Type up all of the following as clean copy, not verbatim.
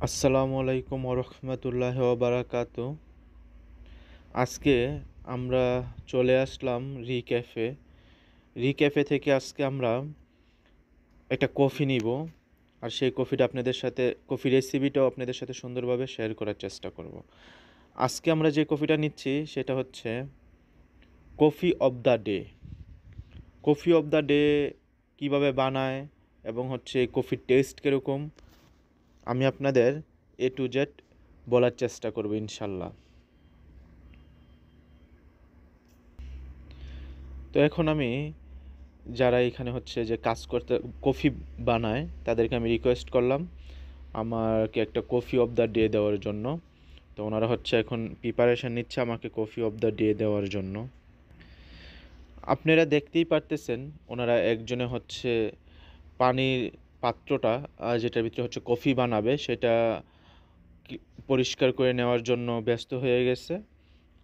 আসসালামু আলাইকুম ওরহমতুল্লাহ ওবারাকাতু। আজকে আমরা চলে আসলাম রি ক্যাফে থেকে আজকে আমরা একটা কফি নিব। আর সেই কফিটা আপনাদের সাথে কফি রেসিপিটাও আপনাদের সাথে সুন্দরভাবে শেয়ার করার চেষ্টা করব। আজকে আমরা যে কফিটা নিচ্ছি সেটা হচ্ছে coffee of the day. Coffee of the day কীভাবে বানায় এবং হচ্ছে কফির টেস্ট কীরকম আমি আপনাদের এ টু জেড বলার চেষ্টা করব ইনশাল্লাহ। তো এখন আমি যারা এখানে হচ্ছে যে কাজ করতে কফি বানায় তাদেরকে আমি রিকোয়েস্ট করলাম আমাকে একটা কফি অফ দ্য ডে দেওয়ার জন্য। তো ওনারা হচ্ছে এখন প্রিপারেশান নিচ্ছে আমাকে কফি অফ দ্য ডে দেওয়ার জন্য। আপনারা দেখতেই পারতেছেন ওনারা একজনে হচ্ছে পানির পাত্রটা যেটার ভিতরে হচ্ছে কফি বানাবে সেটা পরিষ্কার করে নেওয়ার জন্য ব্যস্ত হয়ে গেছে।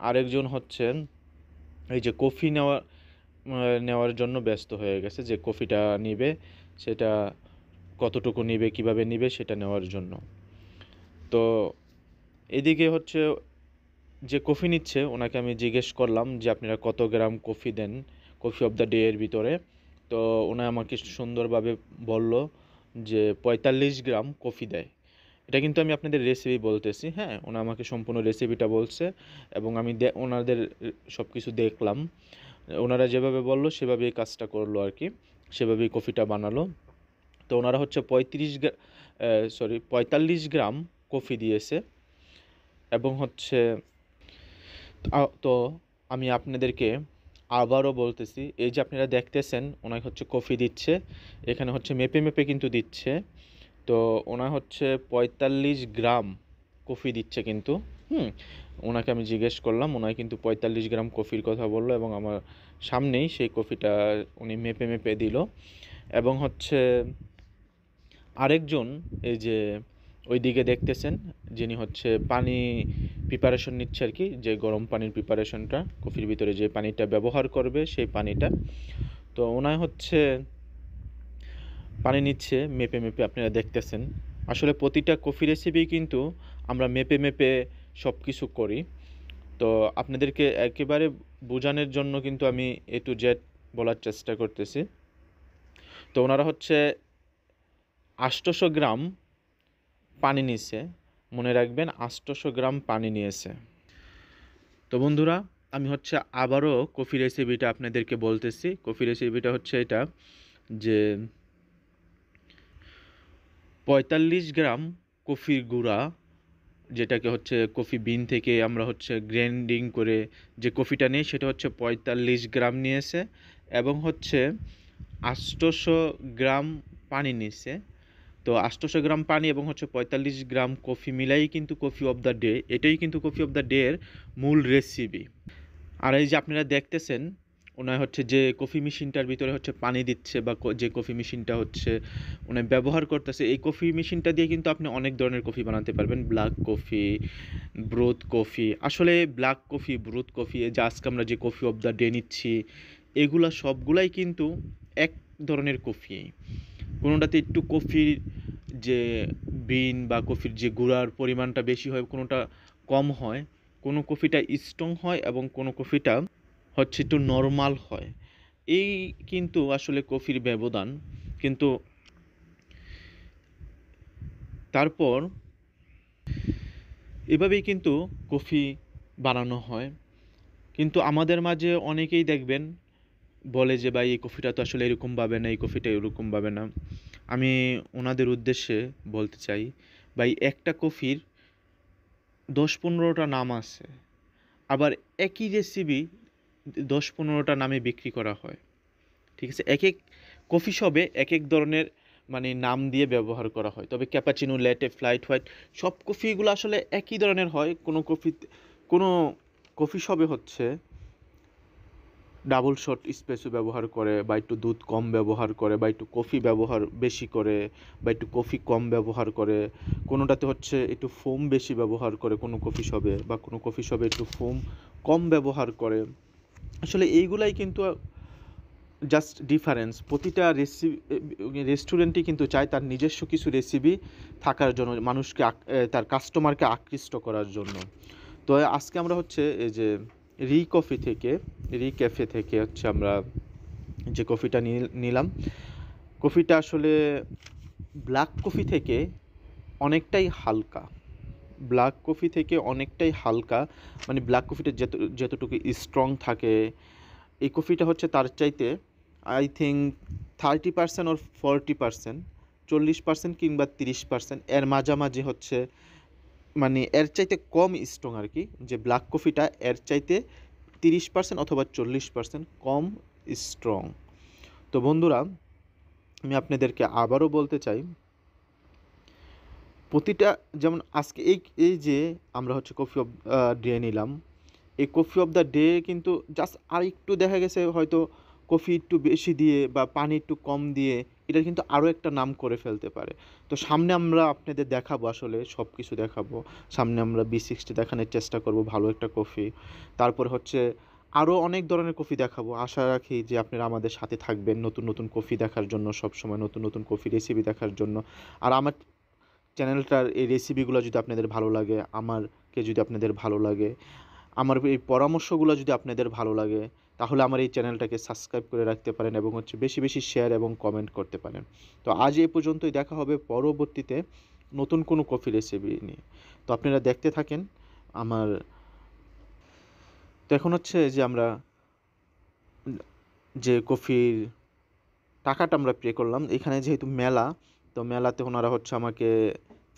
আরেকজন হচ্ছেন এই যে কফি নেওয়ার জন্য ব্যস্ত হয়ে গেছে, যে কফিটা নিবে সেটা কতটুকু নিবে কিভাবে নিবে সেটা নেওয়ার জন্য। তো এদিকে হচ্ছে যে কফি নিচ্ছে ওনাকে আমি জিজ্ঞেস করলাম যে আপনারা কত গ্রাম কফি দেন কফি অফ দ্য ডে এর ভিতরে। তো ওনা আমাকে সুন্দরভাবে বলল যে ৪৫ গ্রাম কফি দেয়। এটা কিন্তু আমি আপনাদের রেসিপি বলতেছি, হ্যাঁ, ওনা আমাকে সম্পূর্ণ রেসিপিটা বলছে এবং আমি ওনাদের সব কিছু দেখলাম। ওনারা যেভাবে বললো সেভাবেই কাজটা করলো আর কি, সেভাবেই কফিটা বানালো। তো ওনারা হচ্ছে ৪৫ গ্রাম কফি দিয়েছে এবং হচ্ছে তো আমি আপনাদেরকে আবারও বলতেছি, এই যে আপনারা দেখতেছেন ওনাকে হচ্ছে কফি দিচ্ছে, এখানে হচ্ছে মেপে মেপে কিন্তু দিচ্ছে। তো ওনা হচ্ছে ৪৫ গ্রাম কফি দিচ্ছে কিন্তু ওনাকে আমি জিজ্ঞেস করলাম, ওনাকে কিন্তু ৪৫ গ্রাম কফির কথা বললো এবং আমার সামনেই সেই কফিটা উনি মেপে মেপে দিল। এবং হচ্ছে আরেকজন এই যে ওই দিকে দেখতেছেন যিনি হচ্ছে পানি প্রিপারেশন নিচ্ছে আর কি, যে গরম পানির প্রিপারেশনটা কফির ভিতরে যে পানিটা ব্যবহার করবে সেই পানিটা। তো ওনায় হচ্ছে পানি নিচ্ছে মেপে মেপে, আপনারা দেখতেছেন। আসলে প্রতিটা কফি রেসিপি কিন্তু আমরা মেপে মেপে সব কিছু করি। তো আপনাদেরকে একেবারে বোঝানোর জন্য কিন্তু আমি এ টু জেড বলার চেষ্টা করতেছি। তো ওনারা হচ্ছে ৮০০ গ্রাম পানি নিয়েছে, মনে রাখবেন ৮০০ গ্রাম পানি নিয়েছে। তো বন্ধুরা আমি হচ্ছে আবারও কফি রেসিপিটা আপনাদেরকে বলতেছি। কফি রেসিপিটা হচ্ছে এটা যে ৪৫ গ্রাম কফির গুঁড়া, যেটাকে হচ্ছে কফি বিন থেকে আমরা হচ্ছে গ্রাইন্ডিং করে যে কফিটা নিই সেটা হচ্ছে ৪৫ গ্রাম নিয়েছে এবং হচ্ছে ৮০০ গ্রাম পানি নিয়েছে। তো ৮০০ গ্রাম পানি এবং হচ্ছে ৪৫ গ্রাম কফি মিলাই কিন্তু কফি অফ দ্য ডে, এটাই কিন্তু কফি অফ দ্য ডে এর মূল রেসিপি। আর এই যে আপনারা দেখতেছেন ওনার হচ্ছে যে কফি মেশিনটার ভিতরে হচ্ছে পানি দিচ্ছে বা যে কফি মেশিনটা হচ্ছে উনি ব্যবহার করতেছে, এই কফি মেশিনটা দিয়ে কিন্তু আপনি অনেক ধরনের কফি বানাতে পারবেন। ব্ল্যাক কফি, ব্রুথ কফি, আসলে ব্ল্যাক কফি, ব্রুথ কফি, এই যে আজকে আমরা যে কফি অফ দ্য ডে নিচ্ছি এগুলা সবগুলাই কিন্তু এক ধরনের কফি। কোনোটাতে একটু কফির যে বিন বা কফির যে গুঁড়ার পরিমাণটা বেশি হয়, কোনোটা কম হয়, কোনো কফিটা স্ট্রং হয় এবং কোনো কফিটা হচ্ছে একটু নরমাল হয়। এই কিন্তু আসলে কফির ব্যবধান। কিন্তু তারপর এভাবেই কিন্তু কফি বানানো হয়। কিন্তু আমাদের মাঝে অনেকেই দেখবেন বলে যে ভাই এই কফিটা তো আসলে এরকমভাবে না, এই কফিটা এরকমভাবে না। আমি ওনাদের উদ্দেশ্যে বলতে চাই, ভাই একটা কফির ১০-১৫টা নাম আছে, আবার একই রেসিপি ১০-১৫টা নামে বিক্রি করা হয়, ঠিক আছে? এক এক কফি শপে এক এক ধরনের মানে নাম দিয়ে ব্যবহার করা হয়। তবে ক্যাপাচিনো, ল্যাটে, ফ্লাইট হোয়াইট সব কফিগুলো আসলে একই ধরনের হয়। কোনো কফি শপে হচ্ছে ডাবল শট এসপ্রেসো ব্যবহার করে বা একটু দুধ কম ব্যবহার করে বা একটু কফি ব্যবহার বেশি করে বা একটু কফি কম ব্যবহার করে, কোনোটাতে হচ্ছে একটু ফোম বেশি ব্যবহার করে কোনো কফি শপে, বা কোনো কফি শপে একটু ফোম কম ব্যবহার করে। আসলে এইগুলাই কিন্তু জাস্ট ডিফারেন্স। প্রতিটা রেস্টুরেন্টই কিন্তু চায় তার নিজস্ব কিছু রেসিপি থাকার জন্য, মানুষকে তার কাস্টমারকে আকৃষ্ট করার জন্য। তো আজকে আমরা হচ্ছে এই যে রি ক্যাফে থেকে হচ্ছে আমরা যে কফিটা নিলাম, কফিটা আসলে ব্ল্যাক কফি থেকে অনেকটাই হালকা। ব্ল্যাক কফি থেকে অনেকটাই হালকা, মানে ব্ল্যাক কফিটা যতটুকু স্ট্রং থাকে, এই কফিটা হচ্ছে তার চাইতে আই থিঙ্ক 30% or 40%, 40% কিংবা 30% এর মাঝামাঝি হচ্ছে, মানে এর চাইতে কম স্ট্রং আর কি। যে ব্ল্যাক কফিটা এর চাইতে 30% অথবা 40% কম স্ট্রং। তো বন্ধুরা, আমি আপনাদেরকে আবারও বলতে চাই, প্রতিটা, যেমন আজকে এই এই যে আমরা হচ্ছে কফি অফ ডে নিলাম, এই কফি অফ দ্য ডে কিন্তু জাস্ট আর একটু দেখা গেছে হয়তো কফি একটু বেশি দিয়ে বা পানি একটু কম দিয়ে এটার কিন্তু আরও একটা নাম করে ফেলতে পারে। তো সামনে আমরা আপনাদের দেখাবো, আসলে সব কিছু দেখাবো। সামনে আমরা B60 দেখানোর চেষ্টা করব, ভালো একটা কফি। তারপর হচ্ছে আরও অনেক ধরনের কফি দেখাবো। আশা রাখি যে আপনারা আমাদের সাথে থাকবেন নতুন নতুন কফি দেখার জন্য, সবসময় নতুন নতুন কফি রেসিপি দেখার জন্য। আর আমার চ্যানেলটার এই রেসিপিগুলো যদি আপনাদের ভালো লাগে, আমারকে যদি আপনাদের ভালো লাগে, আমার এই পরামর্শগুলো যদি আপনাদের ভালো লাগে, তাহলে আমার এই চ্যানেলটাকে সাবস্ক্রাইব করে রাখতে পারেন এবং হচ্ছে বেশি বেশি শেয়ার এবং কমেন্ট করতে পারেন। তো আজ এই পর্যন্তই, দেখা হবে পরবর্তীতে নতুন কোনো কফি রেসিপি নিয়ে। তো আপনারা দেখতে থাকেন আমার। তো এখন হচ্ছে যে আমরা যে কফির টাকাটা আমরা পে করলাম, এখানে যেহেতু মেলা, তো মেলাতে ওনারা হচ্ছে আমাকে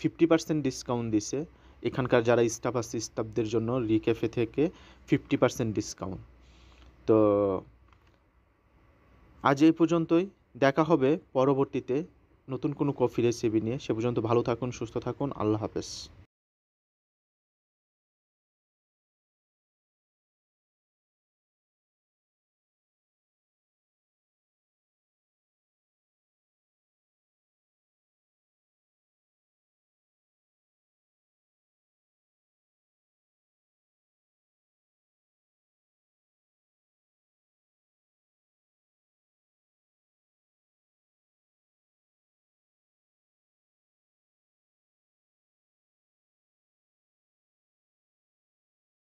50% ডিসকাউন্ট দিছে। এখানকার যারা স্টাফ আছে, স্টাফদের জন্য ক্যাফে থেকে 50% ডিসকাউন্ট। তো আজ এই পর্যন্তই, দেখা হবে পরবর্তীতে নতুন কোনো কফি রেসিপি নিয়ে। সে পর্যন্ত ভালো থাকুন, সুস্থ থাকুন, আল্লাহ হাফেজ।